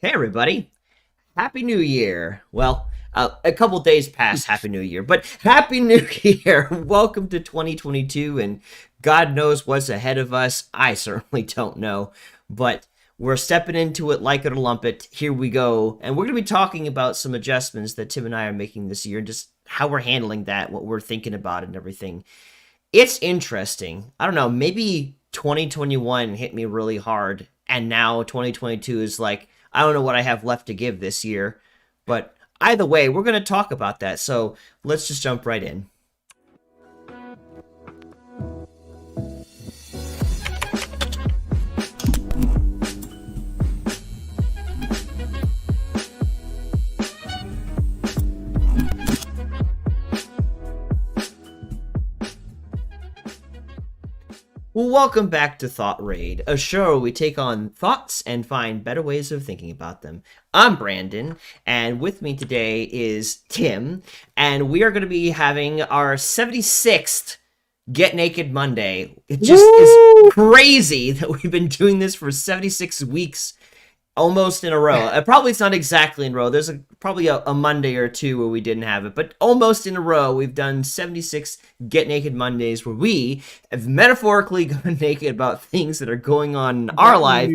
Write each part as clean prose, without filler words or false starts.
Hey, everybody. Happy New Year. Well, a couple days past Happy New Year, but Happy New Year. Welcome to 2022, and God knows what's ahead of us. I certainly don't know, but we're stepping into it like it or lump it. Here we go. And we're going to be talking about some adjustments that Tim and I are making this year and just how we're handling that, what we're thinking about, and everything. It's interesting. I don't know, maybe 2021 hit me really hard, and now 2022 is like, I don't know what I have left to give this year. But either way, we're going to talk about that. So let's just jump right in. Well, welcome back to Thought Raid, a show where we take on thoughts and find better ways of thinking about them. I'm Brandon, and with me today is Tim, and we are going to be having our 76th Get Naked Monday. It just is crazy that we've been doing this for 76 weeks almost in a row. Probably it's not exactly in a row. There's probably a Monday or two where we didn't have it, but almost in a row, we've done 76 Get Naked Mondays where we have metaphorically gone naked about things that are going on in our life.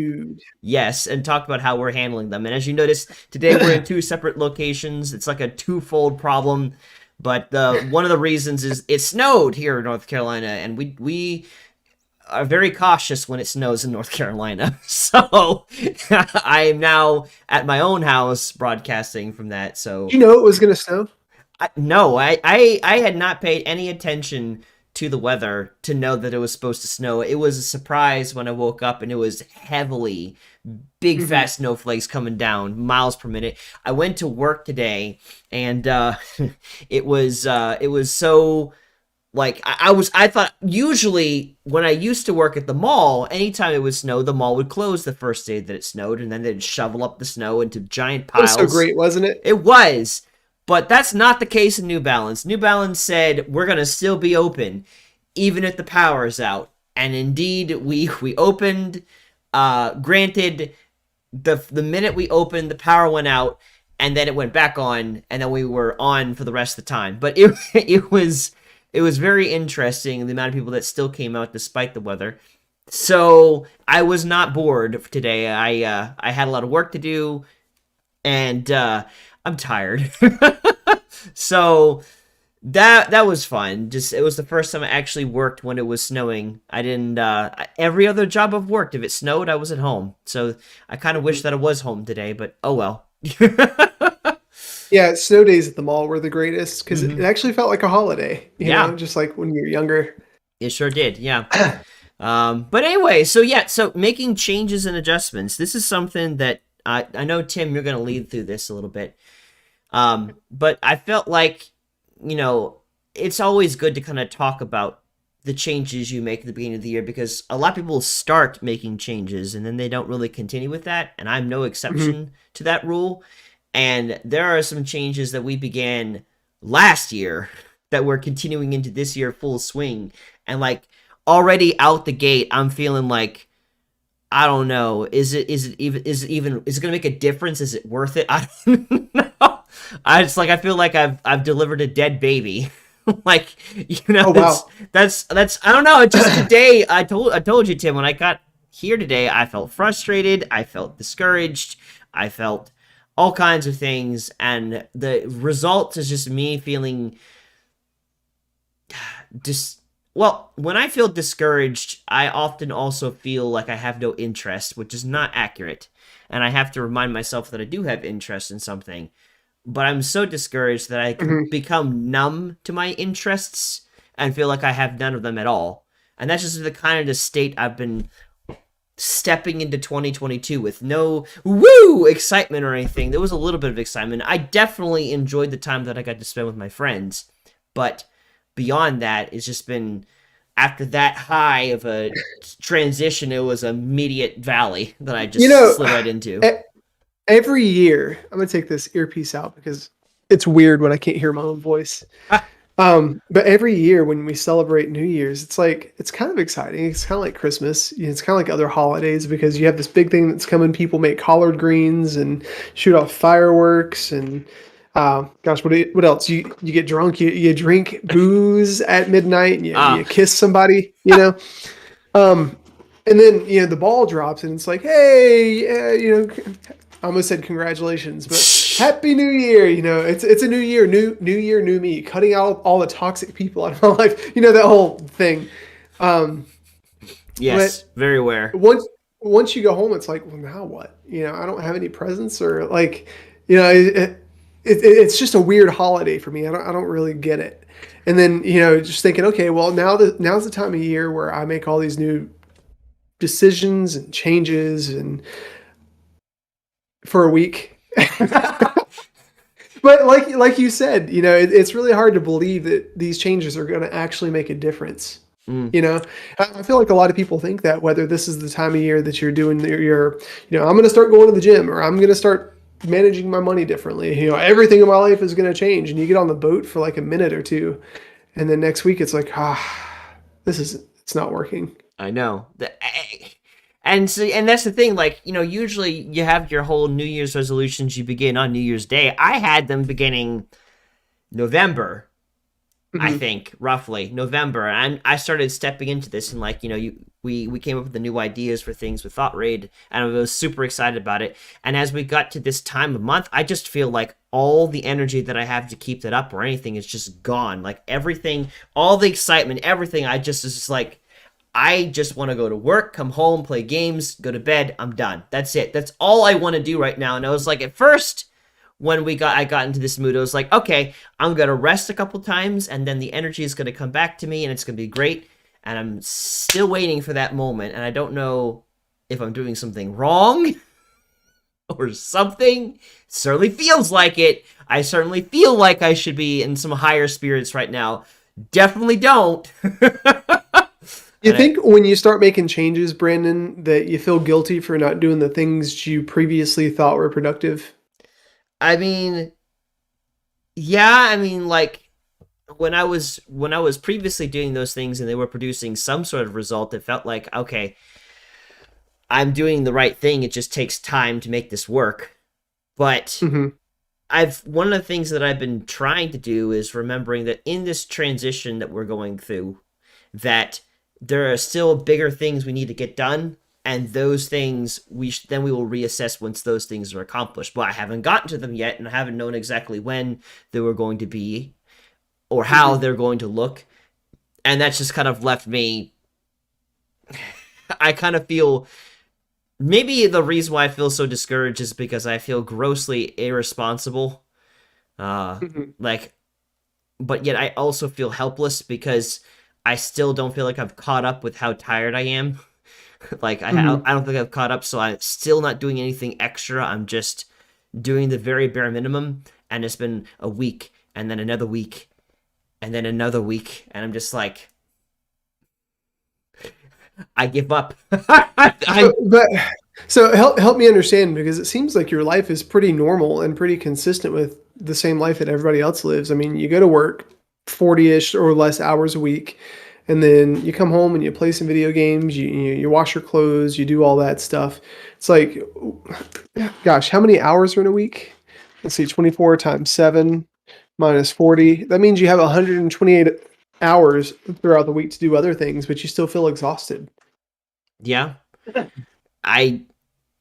Yes, and talked about how we're handling them. And as you notice, today we're in two separate locations. It's like a twofold problem. But one of the reasons is it snowed here in North Carolina, and we are very cautious when it snows in North Carolina. So I am now at my own house broadcasting from that. So you know it was going to snow? No, I had not paid any attention to the weather to know that it was supposed to snow. It was a surprise when I woke up and it was heavily big fat snowflakes coming down miles per minute. I went to work today and it was so like I thought usually when I used to work at the mall, anytime it would snow, the mall would close the first day that it snowed, and then they'd shovel up the snow into giant piles. It was so great, wasn't it? It was, but that's not the case in New Balance. New Balance said we're gonna still be open, even if the power is out, and indeed we opened. Granted, the minute we opened, the power went out, and then it went back on, and then we were on for the rest of the time. But it was very interesting, the amount of people that still came out despite the weather. So I was not bored today. I had a lot of work to do, and I'm tired. So that was fun. Just it was the first time I actually worked when it was snowing. I didn't. Every other job I've worked, if it snowed, I was at home. So I kind of wish that I was home today, but oh well. Yeah, snow days at the mall were the greatest because it actually felt like a holiday. You know, just like when you're younger. It sure did, yeah. But anyway, so making changes and adjustments. This is something that I know, Tim, you're going to lead through this a little bit. But I felt like, you know, it's always good to kind of talk about the changes you make at the beginning of the year because a lot of people start making changes and then they don't really continue with that. And I'm no exception to that rule. And there are some changes that we began last year that we're continuing into this year full swing. And like already out the gate, I'm feeling like, I don't know, is it going to make a difference? Is it worth it? I don't know. I feel like I've delivered a dead baby. Like, you know, oh, wow. that's I don't know. It's just today I told you, Tim, when I got here today, I felt frustrated, I felt discouraged, I felt all kinds of things, and the result is just me feeling well, when I feel discouraged, I often also feel like I have no interest, which is not accurate. And I have to remind myself that I do have interest in something. But I'm so discouraged that I can become numb to my interests and feel like I have none of them at all. And that's just the kind of the state I've been stepping into 2022 with no excitement or anything. There was a little bit of excitement. I definitely enjoyed the time that I got to spend with my friends, but beyond that, it's just been after that high of a transition, it was an immediate valley that I just slid right into. Every year, I'm gonna take this earpiece out because it's weird when I can't hear my own voice. But every year when we celebrate New Year's, it's kind of exciting. It's kind of like Christmas. It's kind of like other holidays because you have this big thing that's coming. People make collard greens and shoot off fireworks and gosh, what else? You get drunk. You drink booze at midnight and you kiss somebody. Um, and then the ball drops and it's like, hey, I almost said congratulations, but Happy New Year. It's a new year, new year, new me, cutting out all the toxic people out of my life. That whole thing. Yes, very aware. Once you go home, it's like, well, now what? I don't have any presents or like, it's just a weird holiday for me. I don't really get it. And then, just thinking, okay, well, now's the time of year where I make all these new decisions and changes and for a week. But like you said, it's really hard to believe that these changes are going to actually make a difference. I feel like a lot of people think that whether this is the time of year that you're doing your I'm going to start going to the gym or I'm going to start managing my money differently. Everything in my life is going to change, and you get on the boat for like a minute or two, and then next week it's like, it's not working. I know. And that's the thing, like, usually you have your whole New Year's resolutions you begin on New Year's Day. I had them beginning November, I think, roughly November. And I started stepping into this and like, we came up with the new ideas for things with thoughtraid, and I was super excited about it. And as we got to this time of month, I just feel like all the energy that I have to keep that up or anything is just gone. Like everything, all the excitement, everything, is just like, I just want to go to work, come home, play games, go to bed. I'm done. That's it. That's all I want to do right now. And I was like, at first, when I got into this mood, I was like, okay, I'm going to rest a couple times, and then the energy is going to come back to me, and it's going to be great. And I'm still waiting for that moment, and I don't know if I'm doing something wrong or something. Certainly feels like it. I certainly feel like I should be in some higher spirits right now. Definitely don't. You think when you start making changes, Brandon, that you feel guilty for not doing the things you previously thought were productive? I mean, yeah, like when I was previously doing those things and they were producing some sort of result, it felt like, okay, I'm doing the right thing. It just takes time to make this work. But one of the things that I've been trying to do is remembering that in this transition that we're going through, that there are still bigger things we need to get done, and those things we will reassess once those things are accomplished. But I haven't gotten to them yet, and I haven't known exactly when they were going to be or how they're going to look, and that's just kind of left me. I kind of feel maybe the reason why I feel so discouraged is because I feel grossly irresponsible, but yet I also feel helpless because I still don't feel like I've caught up with how tired I am. Like, I don't think I've caught up, so I'm still not doing anything extra. I'm just doing the very bare minimum, and it's been a week, and then another week, and then another week, and I'm just like, I give up. So help me understand, because it seems like your life is pretty normal and pretty consistent with the same life that everybody else lives. I mean, you go to work 40-ish or less hours a week, and then you come home and you play some video games, you wash your clothes, you do all that stuff. It's like, gosh, how many hours are in a week? Let's see, 24 times 7 minus 40. That means you have 128 hours throughout the week to do other things, but you still feel exhausted. Yeah. I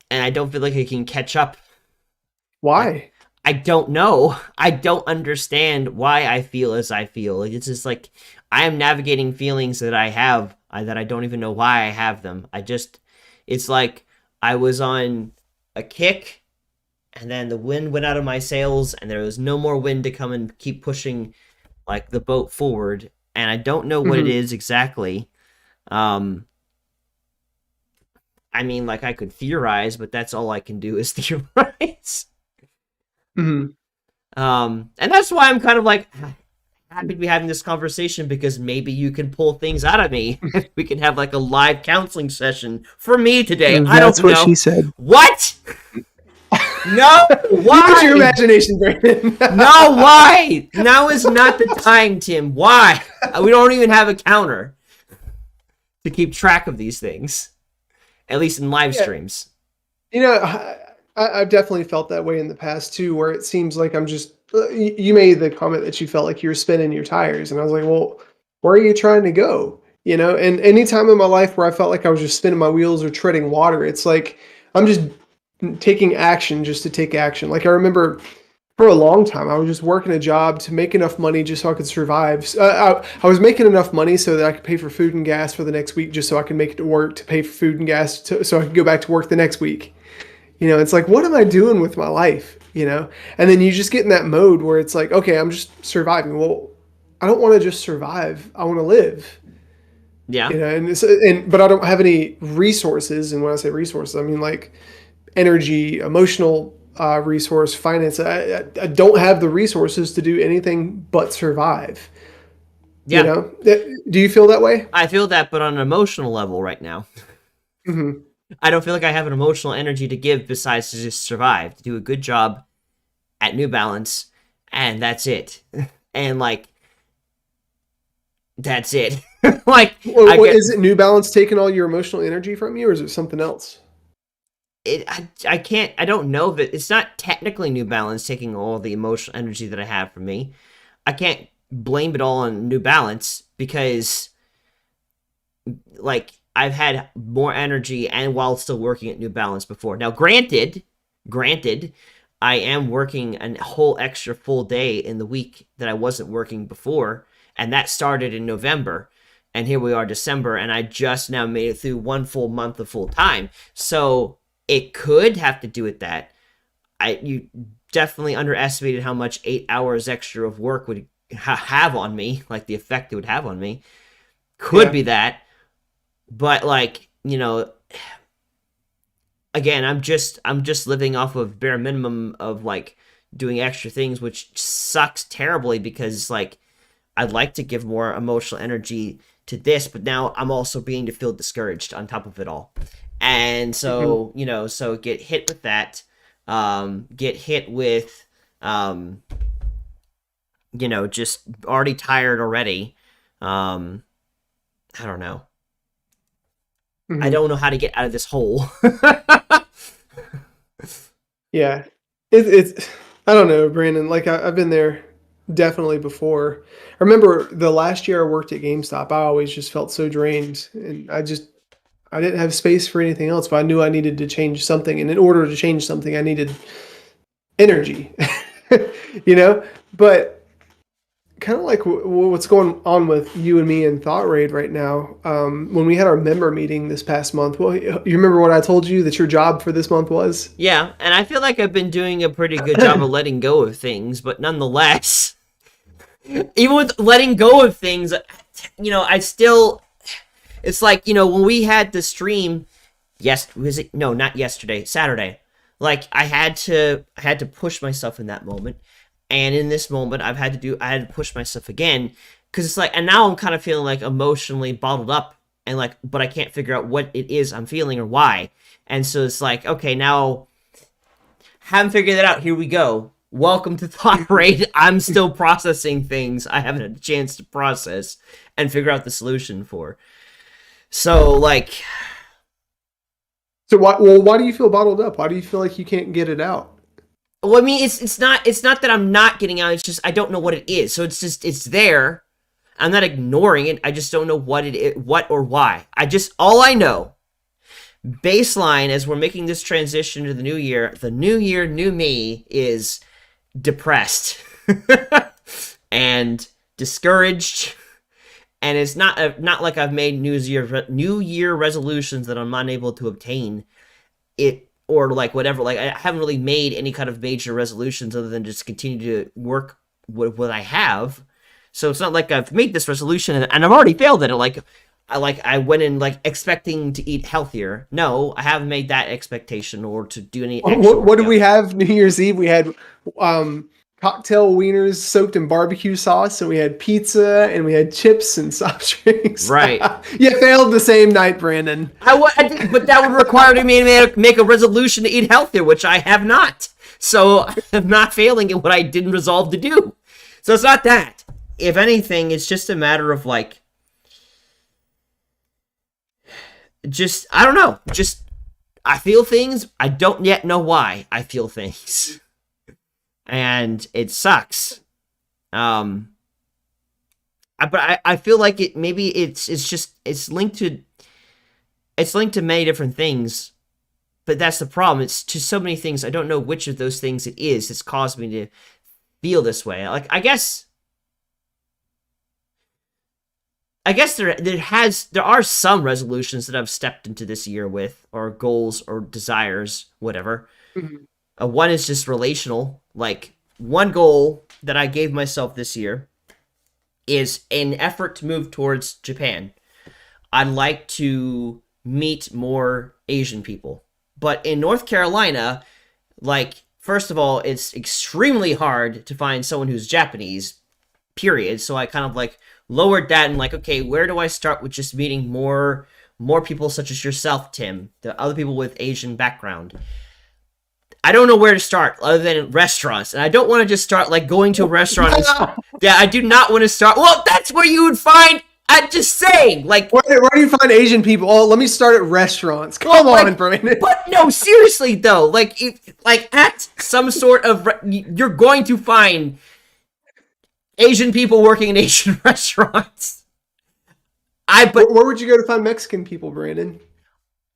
don't feel like I can catch up. Why? I don't know. I don't understand why I feel as I feel. Like, it's just like I am navigating feelings that I have that I don't even know why I have them. It's like I was on a kick, and then the wind went out of my sails, and there was no more wind to come and keep pushing like the boat forward. And I don't know what it is exactly. I mean, like, I could theorize, but that's all I can do is theorize. And that's why I'm kind of like happy to be having this conversation, because maybe you can pull things out of me. We can have like a live counseling session for me today. I don't know. That's what she said. What? No, Use your why? imagination, Brandon. No, why? Now is not the time, Tim. Why? We don't even have a counter to keep track of these things, at least in live Yeah, streams. I've definitely felt that way in the past too, where it seems like I'm just. You made the comment that you felt like you were spinning your tires, and I was like, well, where are you trying to go? And any time in my life where I felt like I was just spinning my wheels or treading water, it's like I'm just taking action just to take action. Like I remember for a long time, I was just working a job to make enough money just so I could survive. I was making enough money so that I could pay for food and gas for the next week, just so I could make it to work to pay for food and gas, so I could go back to work the next week. It's like, what am I doing with my life? And then you just get in that mode where it's like, okay, I'm just surviving. Well, I don't want to just survive. I want to live. Yeah. But I don't have any resources. And when I say resources, I mean like energy, emotional resource, finance. I don't have the resources to do anything but survive. Yeah. Do you feel that way? I feel that, but on an emotional level right now. Mm-hmm. I don't feel like I have an emotional energy to give besides to just survive, to do a good job at New Balance, and that's it. And like, that's it. Like, Well, is it New Balance taking all your emotional energy from you, or is it something else? I can't, I don't know if it's not technically New Balance taking all the emotional energy that I have from me. I can't blame it all on New Balance because, like, I've had more energy and while still working at New Balance before. Now, granted, I am working a whole extra full day in the week that I wasn't working before, and that started in November. And here we are, December, and I just now made it through one full month of full time. So it could have to do with that. You definitely underestimated how much 8 hours extra of work would have on me, like the effect it would have on me. Could be that. But like, again, I'm just living off of bare minimum of like doing extra things, which sucks terribly because like I'd like to give more emotional energy to this, but now I'm also being to feel discouraged on top of it all. And so, so get hit with that, get hit with, just already tired already. I don't know. Mm-hmm. I don't know how to get out of this hole. Yeah. It's I don't know, Brandon. Like I've been there definitely before. I remember the last year I worked at GameStop, I always just felt so drained, and I didn't have space for anything else, but I knew I needed to change something, and in order to change something, I needed energy. But kind of like what's going on with you and me and ThoughtRaid right now. When we had our member meeting this past month, well, you remember what I told you that your job for this month was? Yeah, and I feel like I've been doing a pretty good job of letting go of things, but nonetheless, even with letting go of things, I still, it's like, when we had the stream, not yesterday, Saturday, like I had to push myself in that moment. And in this moment, I had to push myself again, because it's like, and now I'm kind of feeling like emotionally bottled up, and like, but I can't figure out what it is I'm feeling or why. And so it's like, okay, now haven't figured that out. Here we go. Welcome to thoughtraid. I'm still processing things I haven't had a chance to process and figure out the solution for. So like, why do you feel bottled up? Why do you feel like you can't get it out? well, I mean, it's not that I'm not getting out. It's just I don't know what it is. So it's there. I'm not ignoring it. I just don't know what it is, what or why. All I know, baseline as we're making this transition to the new year, new me is depressed and discouraged, and it's not like I've made New Year resolutions that I'm unable to obtain it. Or like whatever, like I haven't really made any kind of major resolutions other than just continue to work with what I have. So it's not like I've made this resolution and I've already failed at it. Like I went in like expecting to eat healthier. No, I haven't made that expectation or to do any. What did we have New Year's Eve? We had cocktail wieners soaked in barbecue sauce, and we had pizza, and we had chips and soft drinks. Right. You failed the same night, Brandon. I did, but that would require me to make a resolution to eat healthier, which I have not. So I'm not failing at what I didn't resolve to do. So it's not that. If anything, it's just a matter of like, just, I don't know. Just, I feel things. I don't yet know why I feel things. And it sucks. But I feel like it's linked to many different things. But that's the problem. It's to so many things. I don't know which of those things it is that's caused me to feel this way. Like, I guess there are some resolutions that I've stepped into this year with, or goals or desires, whatever. Mhm. One is just relational. Like, one goal that I gave myself this year is an effort to move towards Japan. I'd like to meet more Asian people. But in North Carolina, like, first of all, it's extremely hard to find someone who's Japanese, period. So I kind of like lowered that and like, okay, where do I start with just meeting more people such as yourself, Tim, the other people with Asian background? I don't know where to start other than restaurants. And I don't want to just start like going to a restaurant. Yeah, I do not want to start. Well, that's where you would find, I'm just saying, like, where do you find Asian people? Oh, let me start at restaurants. Come on, Brandon. But no, seriously though, like, at some sort of, you're going to find Asian people working in Asian restaurants. Where would you go to find Mexican people, Brandon?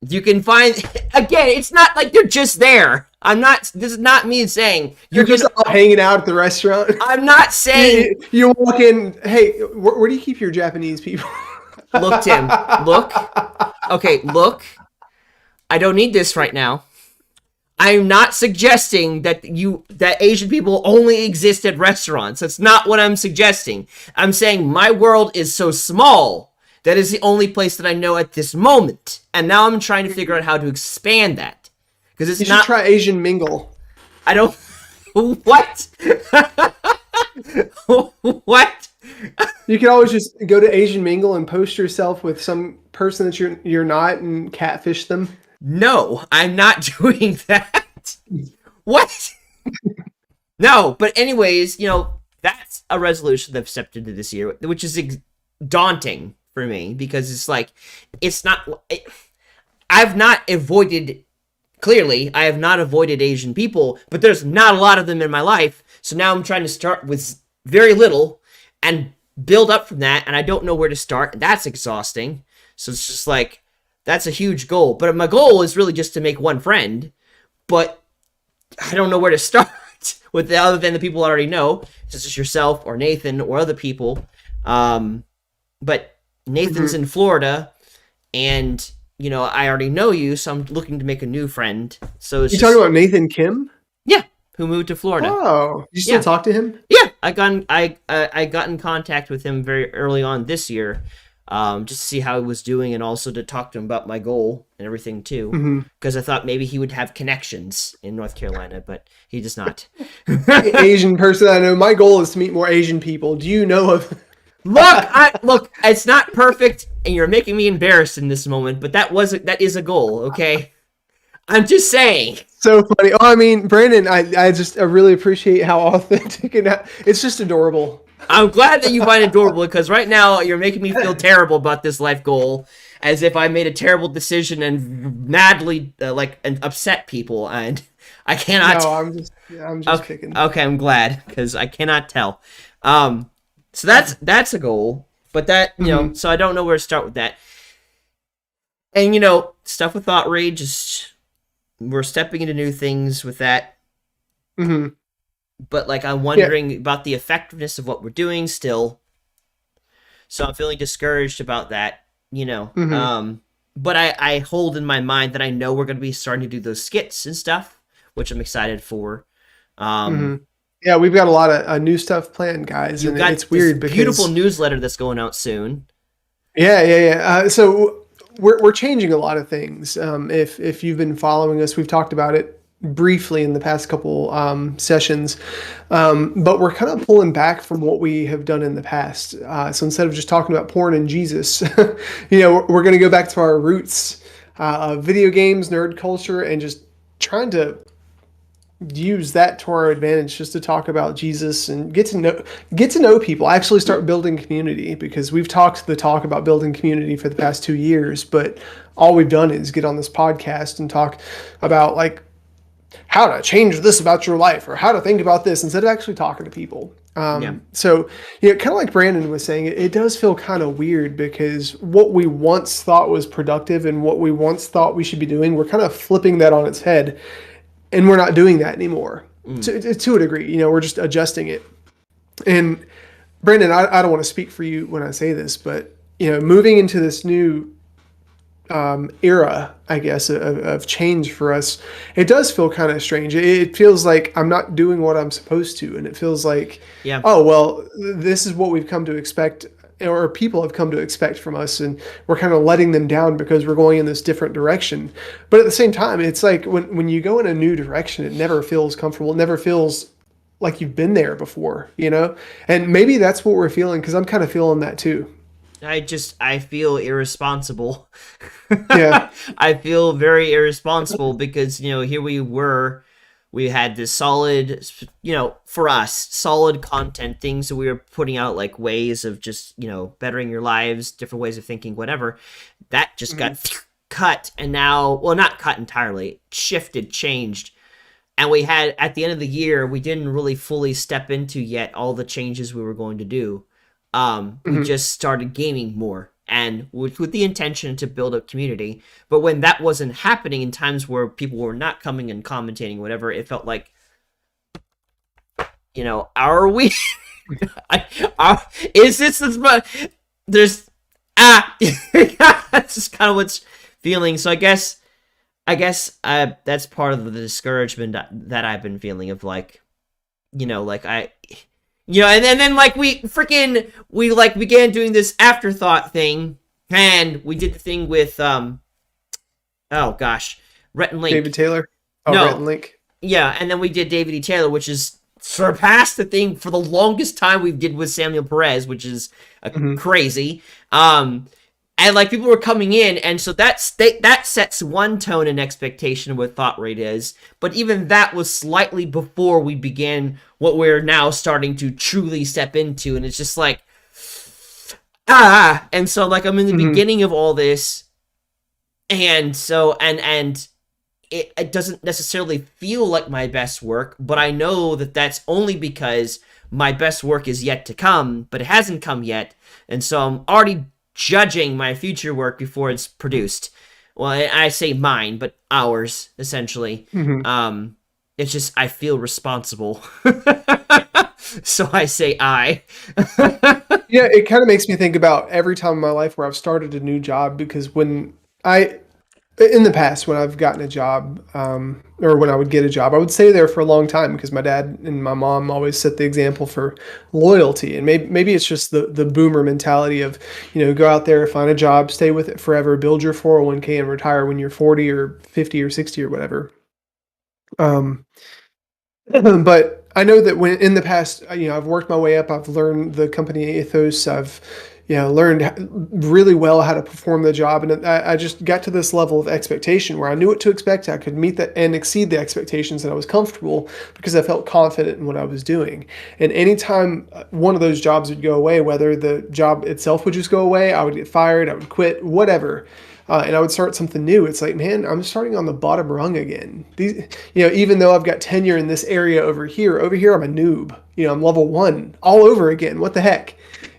You can find, again, it's not like they're just there. This is not me saying you're just all hanging out at the restaurant. I'm not saying you walk in. Hey, where do you keep your Japanese people? Look, Tim, look. Okay, look. I don't need this right now. I'm not suggesting that Asian people only exist at restaurants. That's not what I'm suggesting. I'm saying my world is so small that is the only place that I know at this moment. And now I'm trying to figure out how to expand that. Because it's you should try Asian Mingle. I don't... What? What? You can always just go to Asian Mingle and post yourself with some person that you're not and catfish them. No, I'm not doing that. What? No, but anyways, that's a resolution that I've stepped into this year, which is daunting for me because it's like, I've not avoided, clearly, I have not avoided Asian people, but there's not a lot of them in my life. So now I'm trying to start with very little and build up from that. And I don't know where to start. That's exhausting. So it's just like, that's a huge goal. But my goal is really just to make one friend. But I don't know where to start with other than the people I already know, such as yourself or Nathan or other people. But Nathan's in Florida, and I already know you, so I'm looking to make a new friend. So you talking about Nathan Kim? Yeah, who moved to Florida. Oh, you still talk to him? Yeah, I got in contact with him very early on this year, just to see how he was doing, and also to talk to him about my goal and everything too. Because I thought maybe he would have connections in North Carolina, but he does not. Asian person I know. My goal is to meet more Asian people. Do you know of? Look, it's not perfect, and you're making me embarrassed in this moment, but that is a goal, okay? I'm just saying. So funny. Oh, I mean, Brandon, I really appreciate how authentic and it's just adorable. I'm glad that you find it adorable, because right now you're making me feel terrible about this life goal, as if I made a terrible decision and madly and upset people, and I cannot. No, I'm just kicking. Okay, I'm glad, because I cannot tell. So that's a goal, but that so I don't know where to start with that. And stuff with thoughtraid, just we're stepping into new things with that. But I'm wondering about the effectiveness of what we're doing still. So I'm feeling discouraged about that, But I hold in my mind that I know we're going to be starting to do those skits and stuff, which I'm excited for. Yeah, we've got a lot of new stuff planned, guys. You've got it's weird because beautiful newsletter that's going out soon. Yeah. So we're changing a lot of things. If you've been following us, we've talked about it briefly in the past couple sessions, but we're kind of pulling back from what we have done in the past. So instead of just talking about porn and Jesus, we're going to go back to our roots of video games, nerd culture, and just trying to use that to our advantage just to talk about Jesus and get to know people. Actually start building community, because we've talked the talk about building community for the past 2 years, but all we've done is get on this podcast and talk about like how to change this about your life or how to think about this instead of actually talking to people. Yeah. So, kind of like Brandon was saying, it does feel kind of weird, because what we once thought was productive and what we once thought we should be doing, we're kind of flipping that on its head, and we're not doing that anymore to a degree. We're just adjusting it. And Brandon, I don't want to speak for you when I say this, but moving into this new era, I guess, of change for us, it does feel kind of strange. It feels like I'm not doing what I'm supposed to, and it feels like, Yeah. oh well, this is what we've come to expect, or people have come to expect from us, and we're kind of letting them down because we're going in this different direction. But at the same time, it's like when you go in a new direction, it never feels comfortable. It never feels like you've been there before, And maybe that's what we're feeling, because I'm kind of feeling that too. I feel irresponsible. Yeah. I feel very irresponsible because, here we had this solid, for us, solid content, things that we were putting out, like ways of just, bettering your lives, different ways of thinking, whatever. That just got cut, and now, well, not cut entirely, shifted, changed. And we had, at the end of the year, we didn't really fully step into yet all the changes we were going to do. We just started gaming more, and with the intention to build a community. But when that wasn't happening, in times where people were not coming and commentating, whatever, it felt like, are we? Is this much? There's that's just kind of what's feeling. So I guess that's part of the discouragement that I've been feeling of, like, like and then like we began doing this afterthought thing, and we did the thing with oh gosh, Rhett and Link. David Taylor. Oh, No. Rhett and Link. Yeah, and then we did David E. Taylor, which is surpassed the thing for the longest time we did with Samuel Perez, which is crazy. And like people were coming in, and so that sets one tone and expectation of what thought rate is. But even that was slightly before we began what we're now starting to truly step into, and it's just like and so like I'm in the beginning of all this, and so and it doesn't necessarily feel like my best work, but I know that that's only because my best work is yet to come, but it hasn't come yet, and so I'm already judging my future work before it's produced. Well, I say mine, but ours, essentially. It's just I feel responsible. So I say I. Yeah, it kind of makes me think about every time in my life where I've started a new job, because in the past, when I've gotten a job, or when I would get a job, I would stay there for a long time, because my dad and my mom always set the example for loyalty. And maybe it's just the boomer mentality of, go out there, find a job, stay with it forever, build your 401k, and retire when you're 40 or 50 or 60 or whatever. But I know that when in the past, I've worked my way up. I've learned the company ethos. I've learned really well how to perform the job. And I just got to this level of expectation where I knew what to expect. I could meet that and exceed the expectations, and I was comfortable because I felt confident in what I was doing. And anytime one of those jobs would go away, whether the job itself would just go away, I would get fired, I would quit, whatever. And I would start something new. It's like, man, I'm starting on the bottom rung again. These, even though I've got tenure in this area over here I'm a noob. I'm level 1 all over again. What the heck?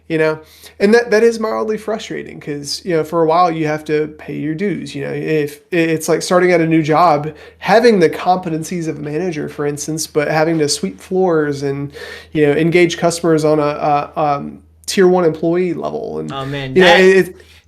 And that is mildly frustrating, because for a while you have to pay your dues. If it's like starting at a new job, having the competencies of a manager, for instance, but having to sweep floors and engage customers on a tier 1 employee level. And Oh man,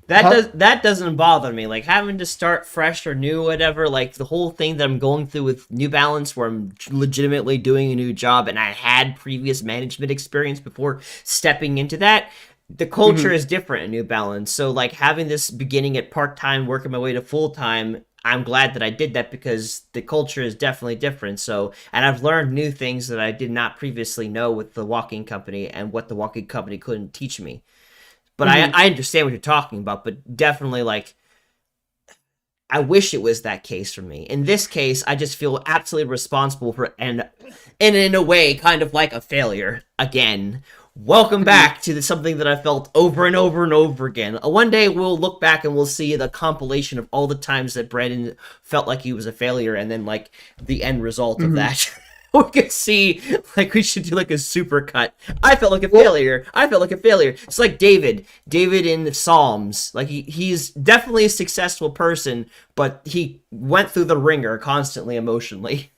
Huh? that doesn't bother me. Like having to start fresh or new, whatever. Like the whole thing that I'm going through with New Balance, where I'm legitimately doing a new job, and I had previous management experience before stepping into that. The culture is different in New Balance. So like having this beginning at part-time, working my way to full-time, I'm glad that I did that because the culture is definitely different. So, and I've learned new things that I did not previously know with the walking company and what the walking company couldn't teach me. But Hmm. I understand what you're talking about, but definitely like I wish it was that case for me. In this case, I just feel absolutely responsible for and in a way kind of like a failure again. Welcome Hmm. back to something that I felt over and over and over again. One day we'll look back and we'll see the compilation of all the times that Brandon felt like he was a failure and then like the end result of Hmm. that. We could see like we should do like a super cut. I felt like a Well, failure. I felt like a failure. It's like David in the Psalms. Like he's definitely a successful person, but he went through the ringer constantly emotionally.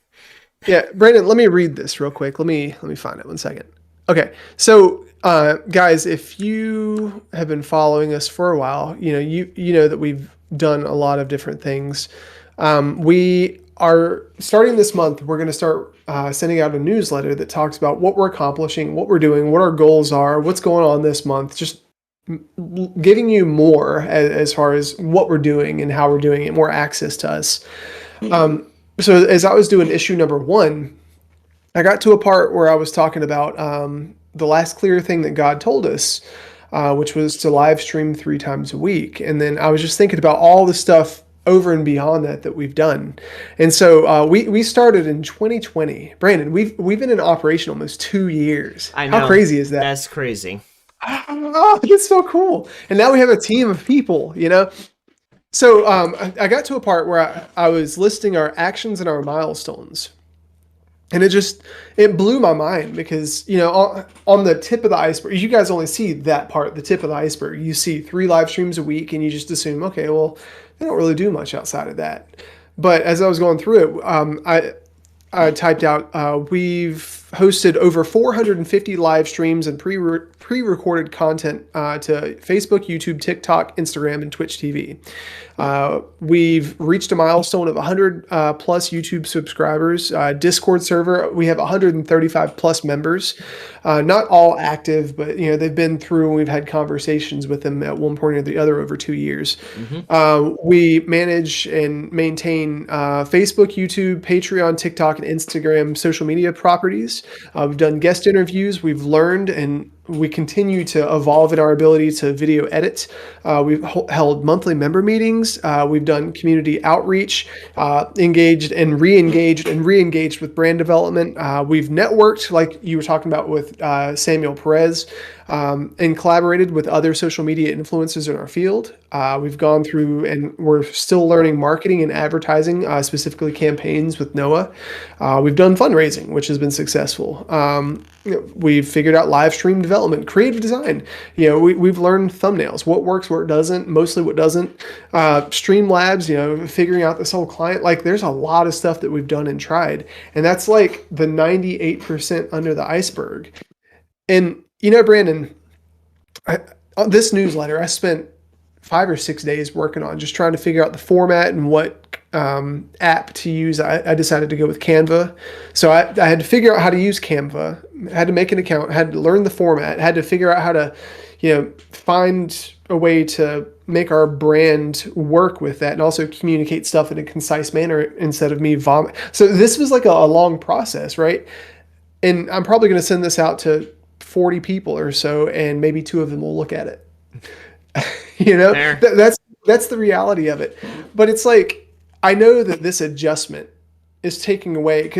yeah, Brandon, let me read this real quick. Let me find it 1 second. Okay, so guys, if you have been following us for a while, you know that we've done a lot of different things. We are starting this month. We're going to start sending out a newsletter that talks about what we're accomplishing, what we're doing, what our goals are, what's going on this month. Just giving you more as far as what we're doing and how we're doing it, more access to us. So as I was doing issue number 1, I got to a part where I was talking about the last clear thing that God told us, which was to live stream 3 times a week. And then I was just thinking about all the stuff over and beyond that we've done. And so we started in 2020. Brandon, we've been in operation almost 2 years. I How know crazy is that? that's crazy. Oh, that's so cool. And now we have a team of people, you know? So I got to a part where I was listing our actions and our milestones. And it blew my mind because, on the tip of the iceberg, you guys only see that part, the tip of the iceberg. You see 3 live streams a week and you just assume, okay, well, they don't really do much outside of that. But as I was going through it, I typed out, we've hosted over 450 live streams and pre-recorded content to Facebook, YouTube, TikTok, Instagram, and Twitch TV. We've reached a milestone of 100 plus YouTube subscribers. Discord server, we have 135 plus members. Not all active, but they've been through and we've had conversations with them at one point or the other over 2 years. Hmm. We manage and maintain Facebook, YouTube, Patreon, TikTok, and Instagram social media properties. We've done guest interviews. We've learned and we continue to evolve in our ability to video edit. We've held monthly member meetings. We've done community outreach, engaged and re-engaged with brand development. We've networked, like you were talking about with Samuel Perez, and collaborated with other social media influencers in our field. We've gone through and we're still learning marketing and advertising, specifically campaigns with Noah. We've done fundraising, which has been successful. We've figured out live stream development, creative design. We've learned thumbnails, what works, where it doesn't, mostly what doesn't. Streamlabs, figuring out this whole client. Like, there's a lot of stuff that we've done and tried, and that's like the 98% under the iceberg. And Brandon, on this newsletter, I spent 5 or 6 days working on just trying to figure out the format and what app to use. I decided to go with Canva. So I had to figure out how to use Canva, had to make an account, had to learn the format, had to figure out how to, find a way to make our brand work with that and also communicate stuff in a concise manner instead of me vomit. So this was like a long process, right? And I'm probably going to send this out to 40 people or so, and maybe 2 of them will look at it. There. That's the reality of it. But it's like, I know that this adjustment is taking away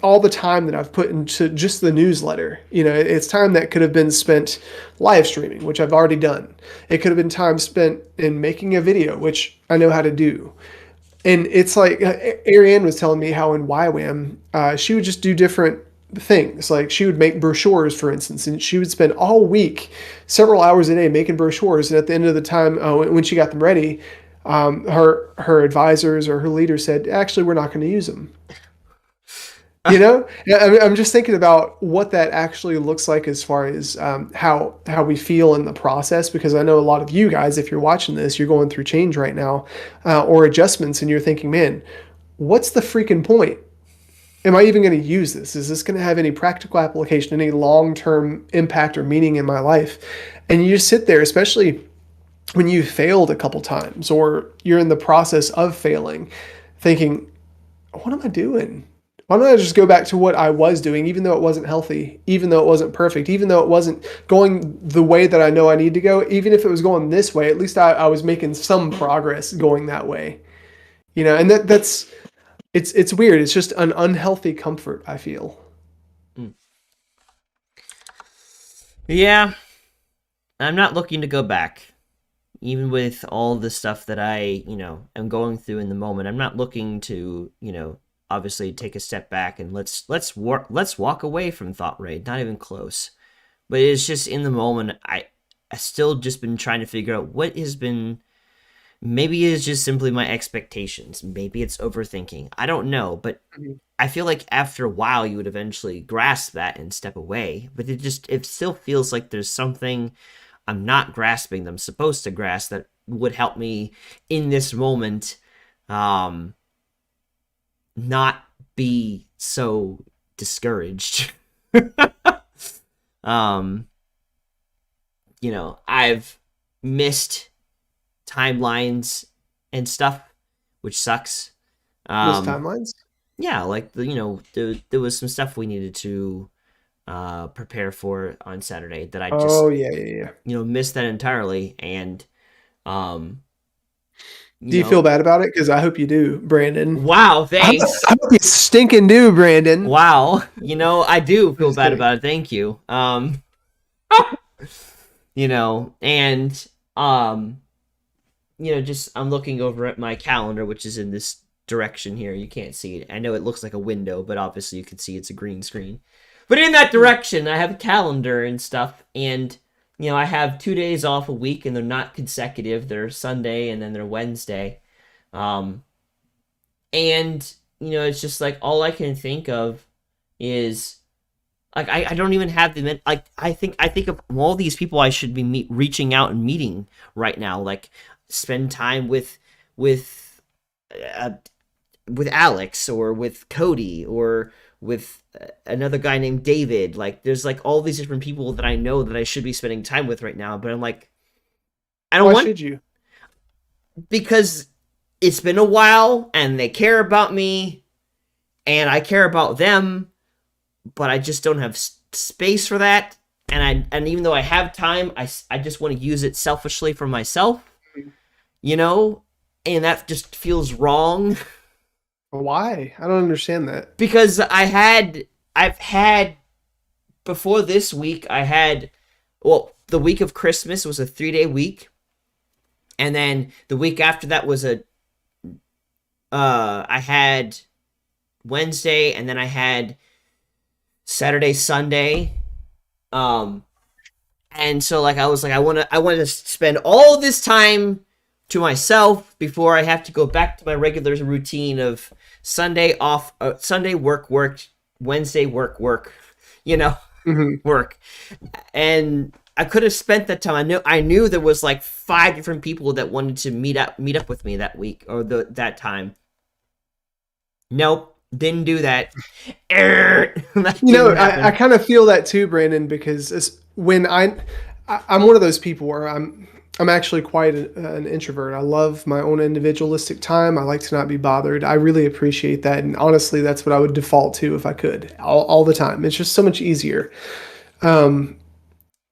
all the time that I've put into just the newsletter. It's time that could have been spent live streaming, which I've already done. It could have been time spent in making a video, which I know how to do. And it's like Ariane was telling me how in YWAM, she would just do different things. Like, she would make brochures, for instance, and she would spend all week, several hours a day making brochures. And at the end of the time, when she got them ready, her advisors or her leaders said, actually, we're not going to use them. I'm just thinking about what that actually looks like as far as how we feel in the process, because I know a lot of you guys, if you're watching this, you're going through change right now, or adjustments, and you're thinking, man, what's the freaking point? Am I even going to use this? Is this going to have any practical application, any long-term impact or meaning in my life? And you just sit there, especially when you failed a couple times or you're in the process of failing, thinking, what am I doing? Why don't I just go back to what I was doing, even though it wasn't healthy, even though it wasn't perfect, even though it wasn't going the way that I know I need to go, even if it was going this way, at least I was making some progress going that way. And that's it's weird. It's just an unhealthy comfort, I feel. Mm. Yeah, I'm not looking to go back. Even with all the stuff that I, am going through in the moment, I'm not looking to, obviously take a step back and let's walk away from thought raid. Not even close. But it's just in the moment. I still just been trying to figure out what has been. Maybe it's just simply my expectations. Maybe it's overthinking. I don't know, but I feel like after a while you would eventually grasp that and step away. But it still feels like there's something I'm not grasping that I'm supposed to grasp that would help me in this moment not be so discouraged. um I've missed timelines and stuff, which sucks. Missed um timelines? yeah, like there was some stuff we needed to prepare for on Saturday that I Oh just yeah, yeah, yeah. missed that entirely. And um you Do you feel know bad about it? Because I hope you do, Brandon. wow, I hope, thanks. I hope you stinking do, Brandon. Wow, I do I'm feel just bad kidding. about it. Thank you. And just I'm looking over at my calendar, which is in this direction here. You can't see it. I know it looks like a window, but obviously you can see it's a green screen. But in that Hmm. direction, I have a calendar and stuff, and I have 2 days off a week, and they're not consecutive. They're Sunday and then they're Wednesday. Um, and it's just like all I can think of is like I don't even have the like I think of all these people I should be reaching out and meeting right now, like spend time with uh, with Alex or with Cody or with another guy named David. Like there's like all these different people that I know that I should be spending time with right now, but I'm like I don't Why want, should you? because it's been a while and they care about me and I care about them, but I just don't have space for that. And even though I have time, I just want to use it selfishly for myself, you know, and that just feels wrong. Why? I don't understand that. Because I've had before this week, I had, well, the week of Christmas was a 3-day week, and then the week after that was I had Wednesday, and then I had Saturday, Sunday. Um, and so like I was like I want to spend all this time to myself before I have to go back to my regular routine of Sunday off, Sunday work, Wednesday work, you know, Hmm. work. And I could have spent that time. I knew there was like 5 different people that wanted to meet up with me that week or that time. Nope, didn't do that. That didn't I happen. kind of feel that too, Brandon, because when I'm one of those people where I'm actually quite an introvert. I love my own individualistic time. I like to not be bothered. I really appreciate that, and honestly, that's what I would default to if I could, all the time. It's just so much easier. Um,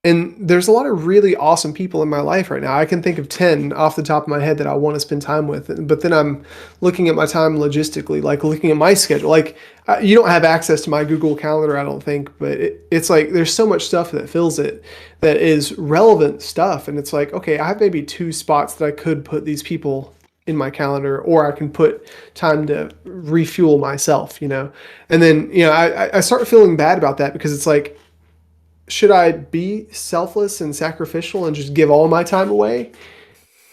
And there's a lot of really awesome people in my life right now. I can think of 10 off the top of my head that I want to spend time with. But then I'm looking at my time logistically, like looking at my schedule. Like, you don't have access to my Google Calendar, I don't think, but it's like there's so much stuff that fills it that is relevant stuff. And it's like, okay, I have maybe 2 spots that I could put these people in my calendar, or I can put time to refuel myself. And then, I start feeling bad about that because it's like, should I be selfless and sacrificial and just give all my time away?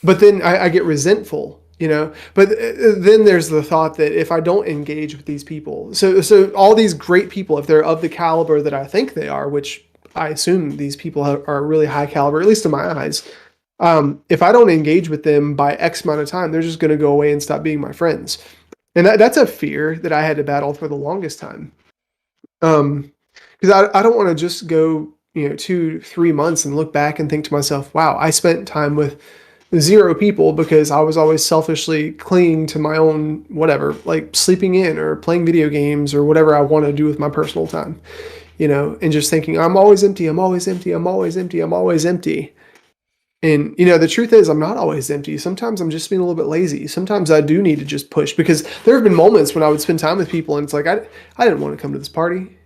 But then I get resentful. But then there's the thought that if I don't engage with these people, so all these great people, if they're of the caliber that I think they are, which I assume these people are really high caliber, at least in my eyes. If I don't engage with them by X amount of time, they're just going to go away and stop being my friends. And that's a fear that I had to battle for the longest time. Um, because I don't want to just go 2-3 months and look back and think to myself, wow, I spent time with zero people because I was always selfishly clinging to my own whatever, like sleeping in or playing video games or whatever I want to do with my personal time, and just thinking, I'm always empty, I'm always empty, I'm always empty, I'm always empty. And the truth is, I'm not always empty. Sometimes I'm just being a little bit lazy. Sometimes I do need to just push because there have been moments when I would spend time with people and it's like, I didn't want to come to this party.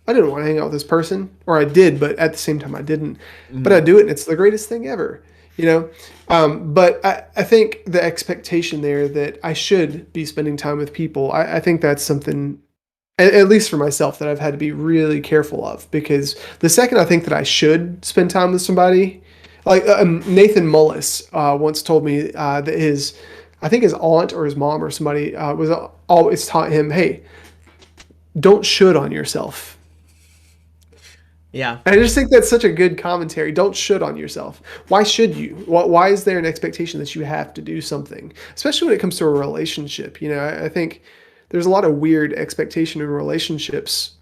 I didn't want to hang out with this person, or I did, but at the same time I didn't. But I Mm. do it, and it's the greatest thing ever, you know. But I think the expectation there that I should be spending time with people, I think that's something, at least for myself, that I've had to be really careful of because the second I think that I should spend time with somebody, like Nathan Mullis once told me that I think his aunt or his mom or somebody was always taught him, hey, don't should on yourself. Yeah. And I just think that's such a good commentary. Don't should on yourself. Why should you? Why is there an expectation that you have to do something, especially when it comes to a relationship? I think there's a lot of weird expectation in relationships.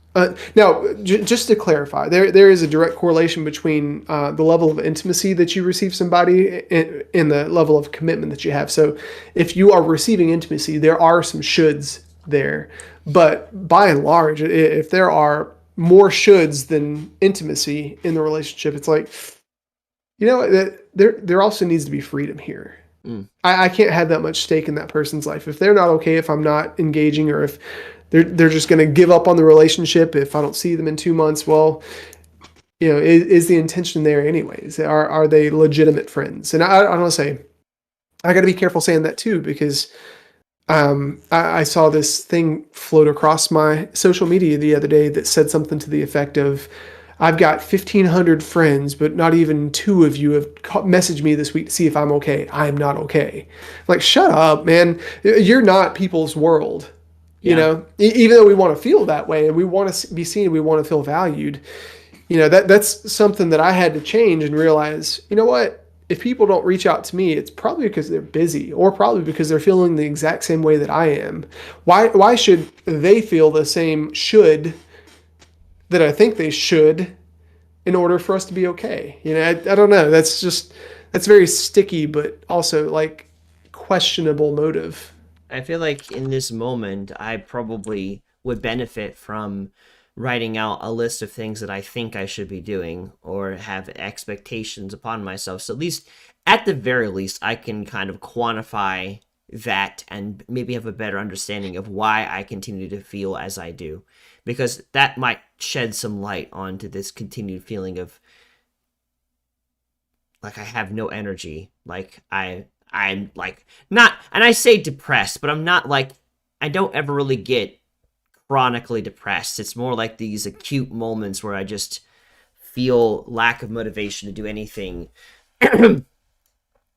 Now, just to clarify, there is a direct correlation between the level of intimacy that you receive somebody and the level of commitment that you have. So, if you are receiving intimacy, there are some shoulds there, but by and large, if there are more shoulds than intimacy in the relationship, it's like, that there also needs to be freedom here. Mm. I can't have that much stake in that person's life. If they're not okay, if I'm not engaging, or if they're just going to give up on the relationship if I don't see them in 2 months, well, is the intention there anyways? Are they legitimate friends? And I don't want to say, I got to be careful saying that too, because I saw this thing float across my social media the other day that said something to the effect of, I've got 1,500 friends, but not even two of you have messaged me this week to see if I'm okay. I am not okay. Like, shut up, man. You're not people's world. Yeah. Even though we want to feel that way and we want to be seen, we want to feel valued. That's something that I had to change and realize, you know what? If people don't reach out to me, it's probably because they're busy or probably because they're feeling the exact same way that I am. Why should they feel the same should that I think they should in order for us to be okay? I don't know. That's very sticky, but also like questionable motive. I feel like in this moment, I probably would benefit from writing out a list of things that I think I should be doing or have expectations upon myself. So at least, at the very least, I can kind of quantify that and maybe have a better understanding of why I continue to feel as I do. Because that might shed some light onto this continued feeling of like I have no energy. Like I'm like not, and I say depressed, but I'm not like, I don't ever really get chronically depressed. It's more like these acute moments where I just feel lack of motivation to do anything. And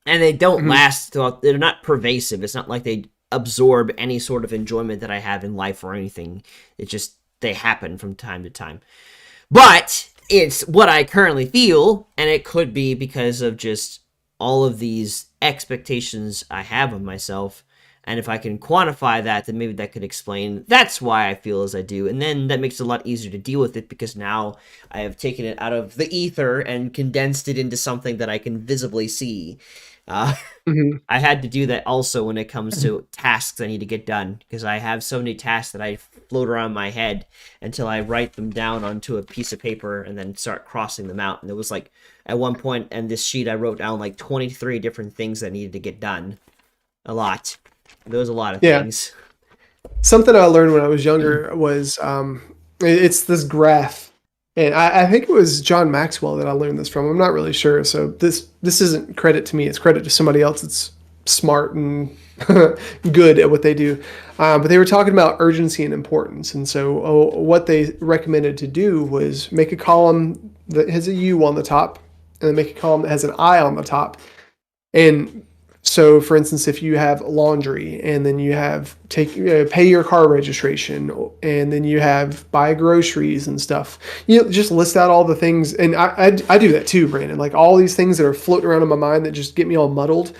they don't Mhm. last throughout, they're not pervasive. It's not like they absorb any sort of enjoyment that I have in life or anything. It just, they happen from time to time. But it's what I currently feel, and it could be because of just all of these expectations I have of myself. And if I can quantify that, then maybe that could explain that's why I feel as I do. And then that makes it a lot easier to deal with it because now I have taken it out of the ether and condensed it into something that I can visibly see. Uh, Mhm. I had to do that also when it comes to tasks I need to get done because I have so many tasks that I float around my head until I write them down onto a piece of paper and then start crossing them out. And it was like at one point in this sheet, I wrote down like 23 different things that needed to get done. A lot. There was a lot of Yeah. things. Something I learned when I was younger was it's this graph, and I think it was John Maxwell that I learned this from. I'm not really sure, so this isn't credit to me; it's credit to somebody else that's smart and good at what they do. But they were talking about urgency and importance, and so what they recommended to do was make a column that has a U on the top, and then make a column that has an I on the top, and so, for instance, if you have laundry and then you have pay your car registration and then you have buy groceries and stuff, just list out all the things. And I do that too, Brandon. Like all these things that are floating around in my mind that just get me all muddled.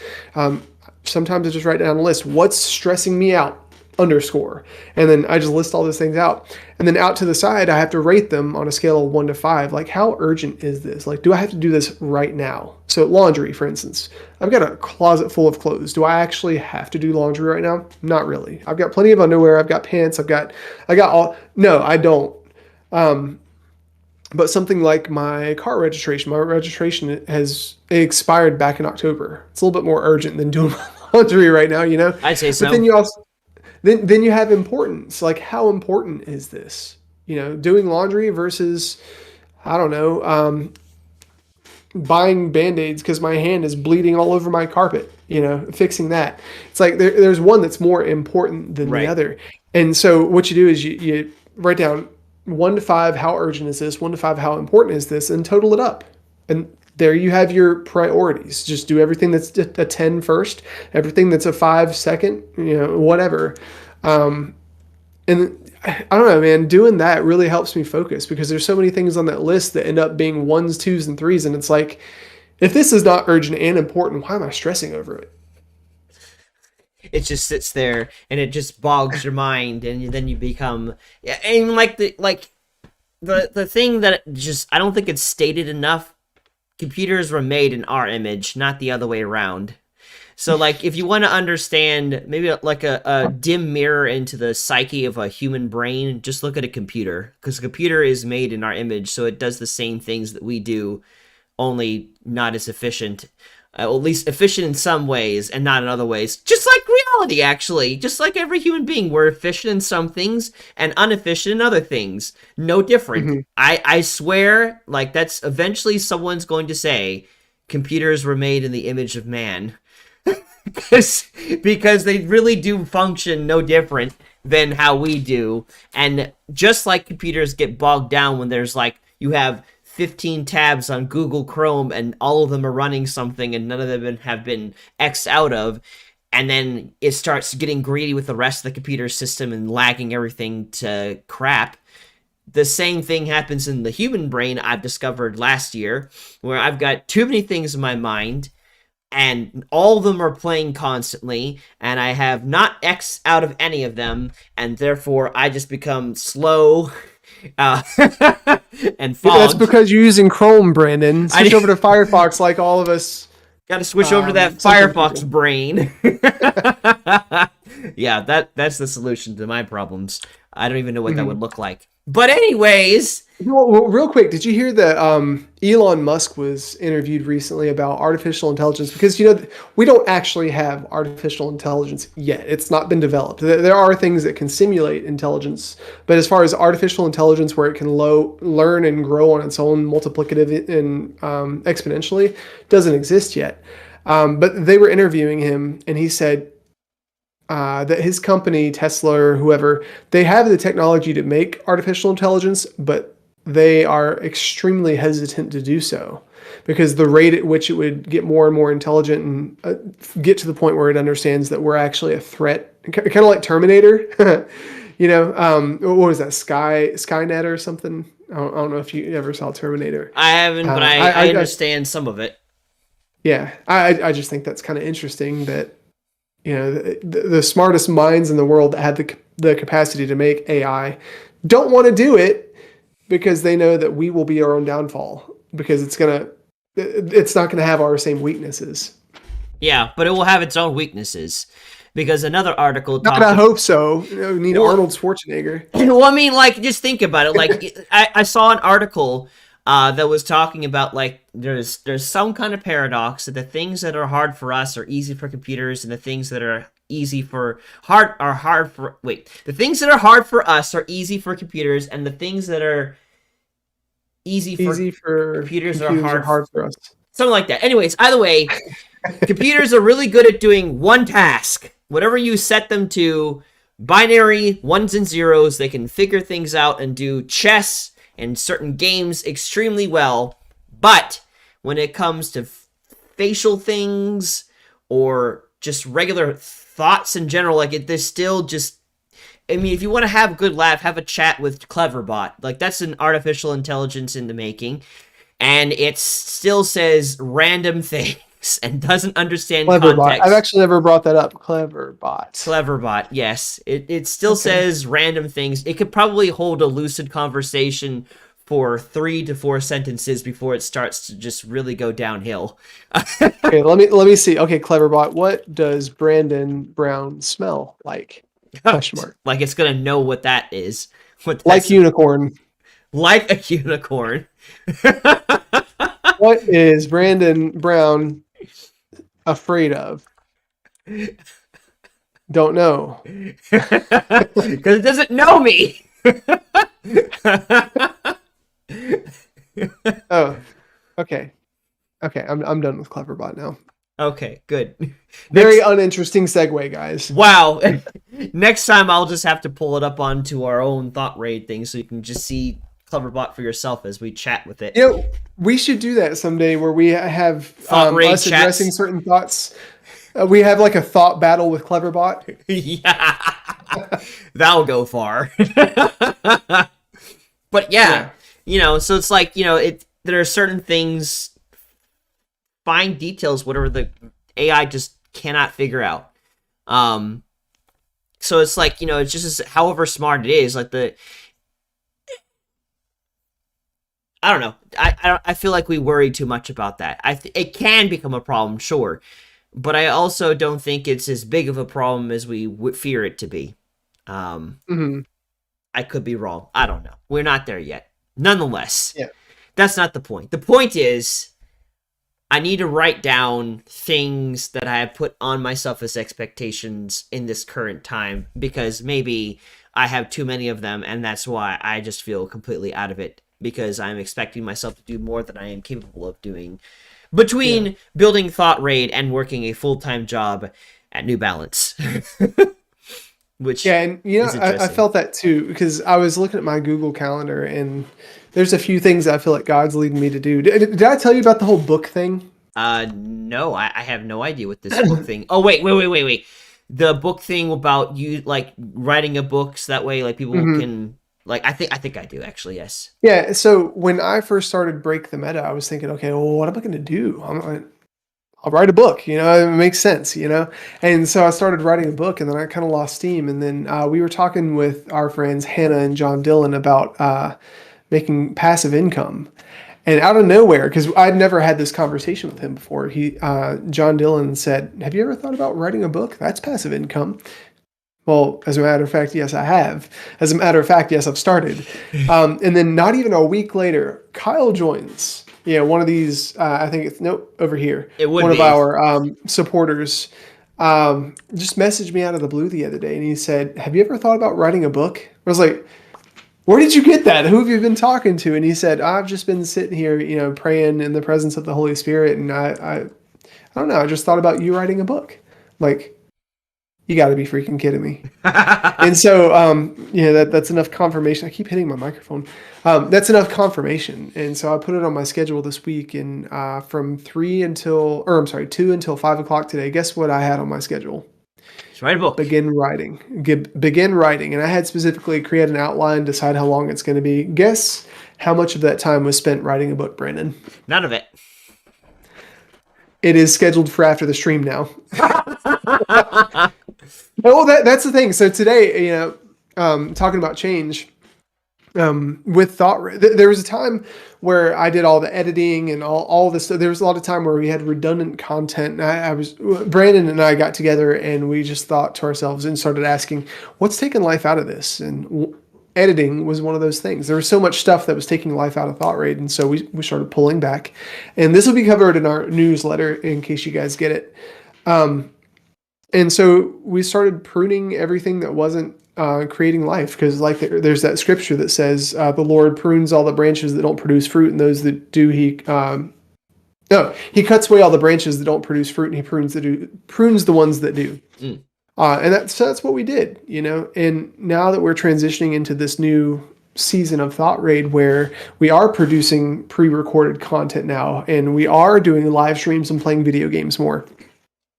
Sometimes I just write down a list. What's stressing me out? underscore. And then I just list all those things out. And then out to the side, I have to rate them on a scale of 1 to 5. Like, how urgent is this? Like, do I have to do this right now? So laundry, for instance, I've got a closet full of clothes. Do I actually have to do laundry right now? Not really. I've got plenty of underwear. I've got pants. I got all, no, I don't. But something like my car registration, my registration has expired back in October. It's a little bit more urgent than doing my laundry right now, you know? I'd say so. But then you also, then you have importance. Like, how important is this? You know, doing laundry versus, I don't know, buying Band-Aids because my hand is bleeding all over my carpet, you know, fixing that. It's like there's one that's more important than the other. And so what you do is you write down 1 to 5, how urgent is this? 1 to 5, how important is this? And total it up. And there you have your priorities. Just do everything that's a 10 first, everything that's a 5 second, you know, whatever. And I don't know, man, doing that really helps me focus because there's so many things on that list that end up being 1s, 2s, and 3s. And it's like, if this is not urgent and important, why am I stressing over it? It just sits there and it just bogs your mind, and then you become, and like the thing that just, I don't think it's stated enough. Computers were made in our image, not the other way around. So, like, if you want to understand maybe like a dim mirror into the psyche of a human brain, just look at a computer, because a computer is made in our image, so it does the same things that we do, only not as efficient. At least efficient in some ways and not in other ways. Just like reality, actually. Just like every human being, we're efficient in some things and inefficient in other things. No different. Mm-hmm. I swear, like, that's eventually someone's going to say, computers were made in the image of man. because they really do function no different than how we do. And just like computers get bogged down when there's, like, you have 15 tabs on Google Chrome and all of them are running something and none of them have been X'd out of, and then it starts getting greedy with the rest of the computer system and lagging everything to crap. The same thing happens in the human brain, I've discovered last year, where I've got too many things in my mind and all of them are playing constantly, and I have not X'd out of any of them, and therefore I just become slow and fogged. That's because you're using Chrome, Brandon. Switch over to Firefox like all of us. Got to switch over to that Firefox brain. Yeah, that's the solution to my problems. I don't even know what that would look like. But anyways... Well, real quick, did you hear that Elon Musk was interviewed recently about artificial intelligence? Because, you know, we don't actually have artificial intelligence yet. It's not been developed. There are things that can simulate intelligence. But as far as artificial intelligence where it can learn and grow on its own multiplicative and exponentially, doesn't exist yet. But they were interviewing him, and he said that his company, Tesla or whoever, they have the technology to make artificial intelligence, but they are extremely hesitant to do so because the rate at which it would get more and more intelligent and get to the point where it understands that we're actually a threat, kind of like Terminator, you know, what was that, Skynet or something? I don't know if you ever saw Terminator. I haven't, but I understand some of it. Yeah, I just think that's kind of interesting that, you know, the smartest minds in the world that have the capacity to make AI don't want to do it because they know that we will be our own downfall because it's not gonna have our same weaknesses. Yeah, but it will have its own weaknesses because another article. I hope so. You know, we need Arnold Schwarzenegger. Well, I mean, like, just think about it. Like, I saw an article that was talking about, like, there's some kind of paradox that the things that are hard for us are easy for computers, and the things that are hard for the things that are hard for us are easy for computers, and the things that are easy for computers are hard for us. Something like that. Anyways, either way, computers are really good at doing one task. Whatever you set them to, binary ones and zeros, they can figure things out and do chess and certain games extremely well. But when it comes to facial things or just regular thoughts in general, like, there's still just, I mean, if you want to have a good laugh, have a chat with Cleverbot. Like, that's an artificial intelligence in the making, and it still says random things. text and doesn't understand Cleverbot. I've context. actually never brought that up. Cleverbot. Cleverbot, yes. It still Okay. says random things. It could probably hold a lucid conversation for 3 to 4 sentences before it starts to just really go downhill. Okay, let me see. Okay, Cleverbot, what does Brandon Brown smell like? Question mark. Like it's gonna know what that is. What Like that's unicorn. like a unicorn. What is Brandon Brown afraid of? Don't know. Because it doesn't know me. Oh, okay. Okay, I'm done with Cleverbot now. Okay, good. Very uninteresting segue, guys. Wow. Next time I'll just have to pull it up onto our own thought raid thing so you can just see Cleverbot for yourself as we chat with it. You know, we should do that someday where we have Thought raid us chats. addressing certain thoughts. We have like a thought battle with Cleverbot. Yeah. That'll go far. But yeah, so it's like, there are certain things, fine details, whatever the AI just cannot figure out. So it's like, it's just however smart it is, like I don't know. I feel like we worry too much about that. It can become a problem, sure, but I also don't think it's as big of a problem as we fear it to be. Mm-hmm. I could be wrong. I don't know. We're not there yet. Nonetheless, Yeah. That's not the point. The point is, I need to write down things that I have put on myself as expectations in this current time, because maybe I have too many of them, and that's why I just feel completely out of it, because I'm expecting myself to do more than I am capable of doing between building Thought Raid and working a full-time job at New Balance. Which and I felt that too, because I was looking at my Google Calendar and there's a few things I feel like God's leading me to do. Did I tell you about the whole book thing? No, I have no idea what this book thing. Oh, wait. The book thing about you like writing a book so that way like people can like I think I do actually, yes. Yeah, so when I first started Break the Meta, I was thinking, okay, well, what am I going to do? I'll write a book, it makes sense, And so I started writing a book and then I kind of lost steam. And then we were talking with our friends Hannah and John Dillon about making passive income. And out of nowhere, because I'd never had this conversation with him before, John Dillon said, "Have you ever thought about writing a book? That's passive income." Well, as a matter of fact, yes, I have. As a matter of fact, yes, I've started. And then not even a week later, Kyle joins. Yeah, one of these, I think it's, over here. It would one be. of our supporters just messaged me out of the blue the other day, and he said, "Have you ever thought about writing a book?" I was like, "Where did you get that? Who have you been talking to?" And he said, "I've just been sitting here, praying in the presence of the Holy Spirit, and I don't know, I just thought about you writing a book." Like, you got to be freaking kidding me. And so, that's enough confirmation. I keep hitting my microphone. That's enough confirmation. And so I put it on my schedule this week. And from 2 until 5 o'clock today, guess what I had on my schedule? Just write a book. Begin writing. Begin writing. And I had specifically create an outline, decide how long it's going to be. Guess how much of that time was spent writing a book, Brandon? None of it. It is scheduled for after the stream now. Oh, that's the thing. So today, talking about change, with Thought, there was a time where I did all the editing and all this. There was a lot of time where we had redundant content. And Brandon and I got together and we just thought to ourselves and started asking, what's taking life out of this? And editing was one of those things. There was so much stuff that was taking life out of Thought Raid. And so we started pulling back, and this will be covered in our newsletter in case you guys get it. And so we started pruning everything that wasn't creating life, because there's that scripture that says the Lord prunes all the branches that don't produce fruit, and those that do, he cuts away all the branches that don't produce fruit, and he prunes the ones that do. And that's what we did, And now that we're transitioning into this new season of Thought Raid, where we are producing pre-recorded content now, and we are doing live streams and playing video games more.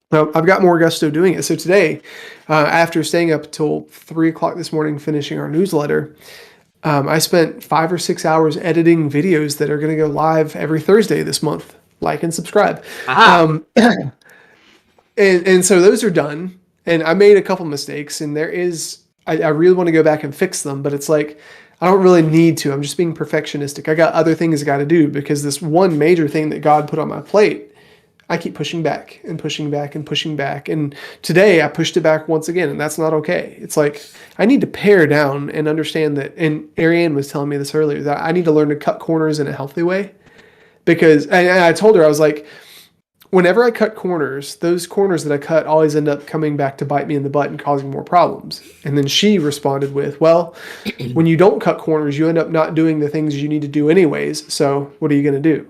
Well, I've got more gusto doing it. So today, after staying up till 3 o'clock this morning, finishing our newsletter, I spent 5 or 6 hours editing videos that are going to go live every Thursday this month. like and subscribe. Aha. Um, and so those are done. And I made a couple mistakes, and I really want to go back and fix them, but it's like I don't really need to. I'm just being perfectionistic. I got other things I got to do because this one major thing that God put on my plate, I keep pushing back and pushing back and pushing back. And today I pushed it back once again, and that's not okay. It's like I need to pare down and understand that. And Ariane was telling me this earlier, that I need to learn to cut corners in a healthy way because, and I told her, I was like, whenever I cut corners, those corners that I cut always end up coming back to bite me in the butt and causing more problems. And then she responded with, well, when you don't cut corners, you end up not doing the things you need to do anyways. So what are you going to do?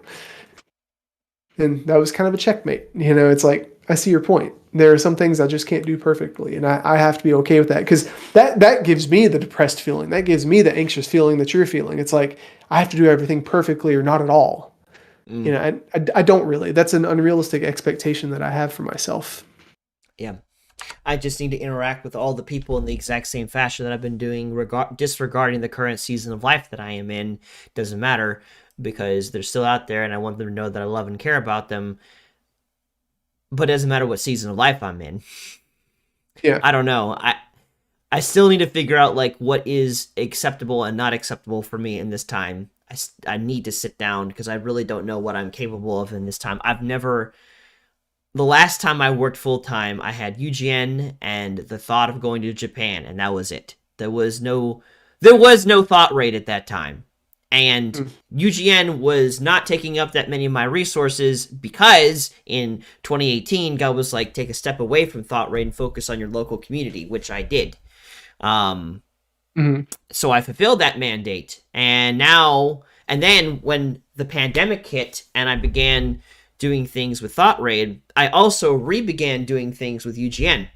And that was kind of a checkmate. It's like, I see your point. There are some things I just can't do perfectly. And I have to be okay with that because that gives me the depressed feeling. That gives me the anxious feeling that you're feeling. It's like, I have to do everything perfectly or not at all. Mm, I don't really. That's an unrealistic expectation that I have for myself. yeah. I just need to interact with all the people in the exact same fashion that I've been doing, disregarding the current season of life that I am in. Doesn't matter because they're still out there, and I want them to know that I love and care about them. But it doesn't matter what season of life I'm in. Yeah. I don't know. I still need to figure out like what is acceptable and not acceptable for me in this time. I need to sit down because I really don't know what I'm capable of in this time. The last time I worked full time, I had UGN and the thought of going to Japan, and that was it. There was no thought rate at that time. And UGN was not taking up that many of my resources because in 2018, God was like, take a step away from thought rate and focus on your local community, which I did. So I fulfilled that mandate. And then when the pandemic hit and I began doing things with ThoughtRaid, I also re-began doing things with UGN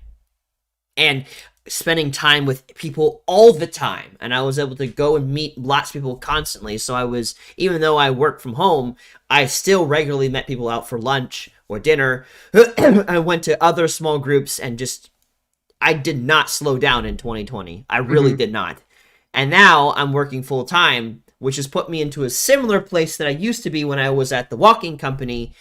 and spending time with people all the time. And I was able to go and meet lots of people constantly. So even though I worked from home, I still regularly met people out for lunch or dinner. I went to other small groups and I did not slow down in 2020. I really did not. And now I'm working full time, which has put me into a similar place that I used to be when I was at the walking company,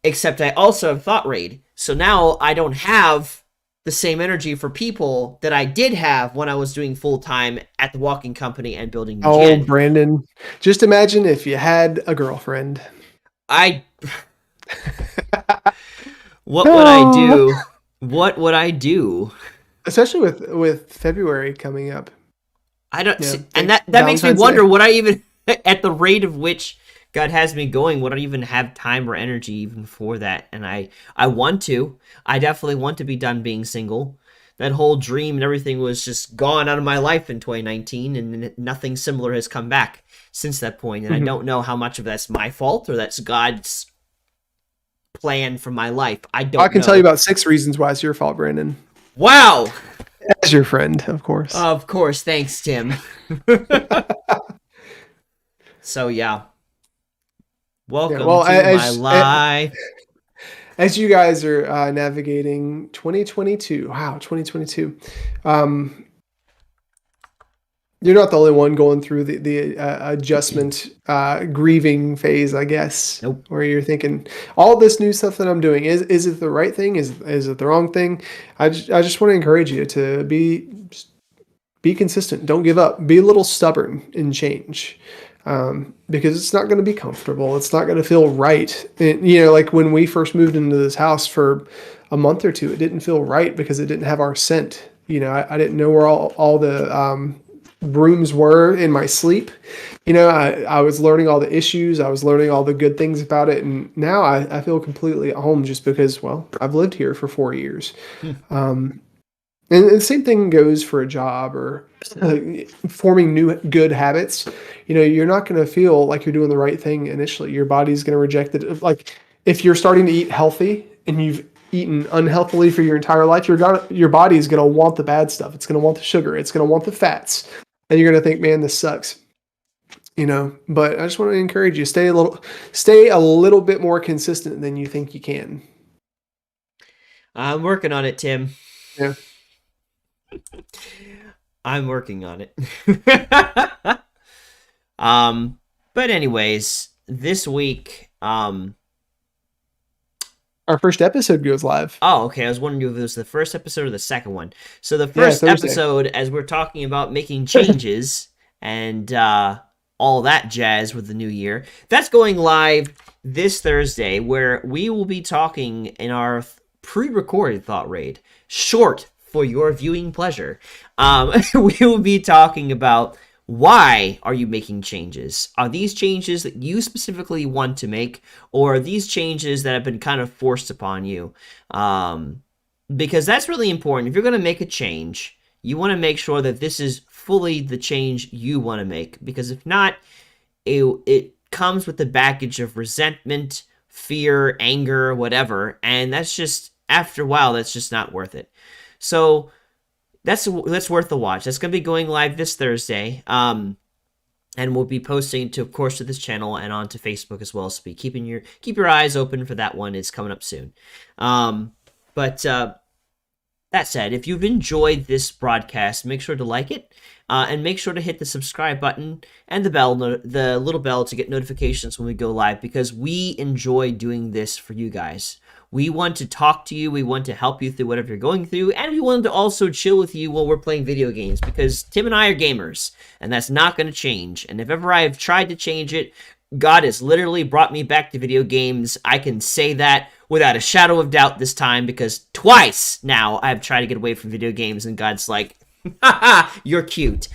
except I also have ThoughtRaid. So now I don't have the same energy for people that I did have when I was doing full time at the walking company and building Oh, UGN. Brandon, just imagine if you had a girlfriend. I What would I Oh. do? What would I do? Especially with February coming up. I don't Yeah, see, and think that makes me Valentine's wonder Day. what I even at the rate of which God has me going, would I even have time or energy even for that? And I want to. I definitely want to be done being single. That whole dream and everything was just gone out of my life in 2019, and nothing similar has come back since that point. And I Mhm. don't know how much of that's my fault or that's God's plan for my life. I I don't can tell you know. about 6 reasons why it's your fault, Brandon. Wow. As your friend, of course. Of course, thanks, Tim. So yeah, Yeah. welcome Well, to my life. as you guys are navigating 2022, wow, 2022, um, you're not the only one going through the adjustment, grieving phase, I guess, Nope. where you're thinking all this new stuff that I'm doing, is it the right thing? Is it the wrong thing? I just want to encourage you to be consistent. Don't give up. Be a little stubborn in change. Because it's not going to be comfortable. It's not going to feel right. Like when we first moved into this house for a month or two, it didn't feel right because it didn't have our scent. I didn't know where all the rooms were in my sleep. I was learning all the issues. I was learning all the good things about it. And now I feel completely at home just because, well, I've lived here for 4 years. Hmm. And the same thing goes for a job or forming new good habits. You're not going to feel like you're doing the right thing initially. Your body's going to reject it. Like if you're starting to eat healthy and you've eaten unhealthily for your entire life, your body is going to want the bad stuff. It's going to want the sugar. It's going to want the fats. And you're going to think, man, this sucks. But I just want to encourage you, stay a little bit more consistent than you think you can. I'm working on it, Tim. Yeah. I'm working on it. But anyways, this week, Our first episode goes live. Oh, okay. I was wondering if it was the first episode or the second one. So the Yeah, first Thursday. episode, as we're talking about making changes and all that jazz with the new year, that's going live this Thursday, where we will be talking in our pre-recorded thought raid, short for your viewing pleasure. We will be talking about why are you making changes? Are these changes that you specifically want to make, or are these changes that have been kind of forced upon you? Because that's really important. If you're going to make a change, you want to make sure that this is fully the change you want to make. Because if not, it comes with the baggage of resentment, fear, anger, whatever, and that's just, after a while, that's just not worth it. So that's worth the watch. That's going to be going live this Thursday. And we'll be posting to, of course, to this channel and onto Facebook as well. So be keep your eyes open for that one. It's coming up soon. But that said, if you've enjoyed this broadcast, make sure to like it, and make sure to hit the subscribe button and the little bell to get notifications when we go live, because we enjoy doing this for you guys. We want to talk to you, we want to help you through whatever you're going through, and we want to also chill with you while we're playing video games, because Tim and I are gamers, and that's not going to change. And if ever I have tried to change it, God has literally brought me back to video games. I can say that without a shadow of doubt this time, because twice now I've tried to get away from video games, and God's like, haha, you're cute.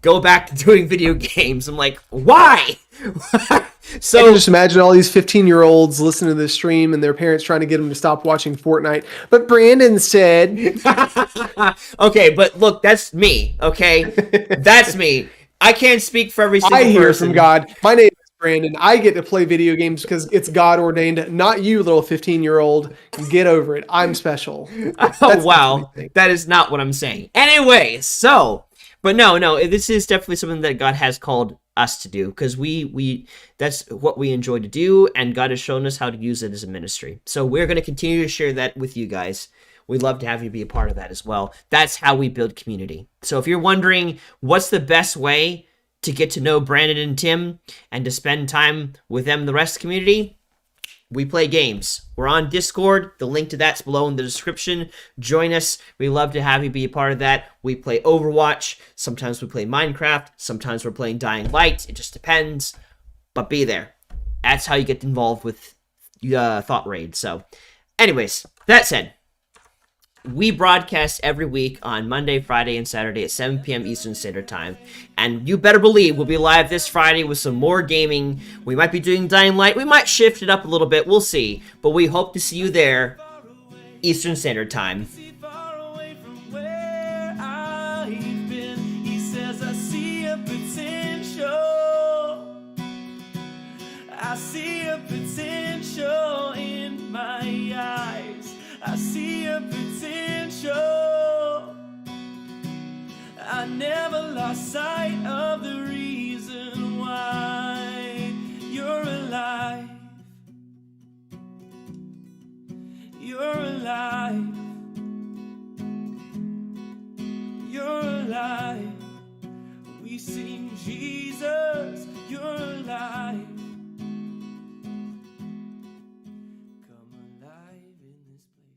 Go back to doing video games. I'm like, why? So I can just imagine all these 15-year-olds listening to this stream and their parents trying to get them to stop watching Fortnite. But Brandon said, okay, but look, that's me. Okay, that's me. I can't speak for every single person. I hear from God. My name is Brandon. I get to play video games because it's God ordained, not you, little 15-year-old. Get over it. I'm special. Oh, wow. That is not what I'm saying. Anyway, so, but no, this is definitely something that God has called us to do, because we that's what we enjoy to do, and God has shown us how to use it as a ministry. So we're going to continue to share that with you guys. We'd love to have you be a part of that as well. That's how we build community. So if you're wondering what's the best way to get to know Brandon and Tim and to spend time with them and the rest of the community, we play games. We're on Discord. The link to that's below in the description. Join us. We love to have you be a part of that. We play Overwatch. Sometimes we play Minecraft. Sometimes we're playing Dying Light. It just depends. But be there. That's how you get involved with Thought Raid. So, anyways, that said, we broadcast every week on Monday, Friday, and Saturday at 7 p.m. Eastern Standard Time. And you better believe we'll be live this Friday with some more gaming. We might be doing Dying Light. We might shift it up a little bit. We'll see. But we hope to see you there, Eastern Standard Time. I see a potential in my eyes. I see a potential. I never lost sight of the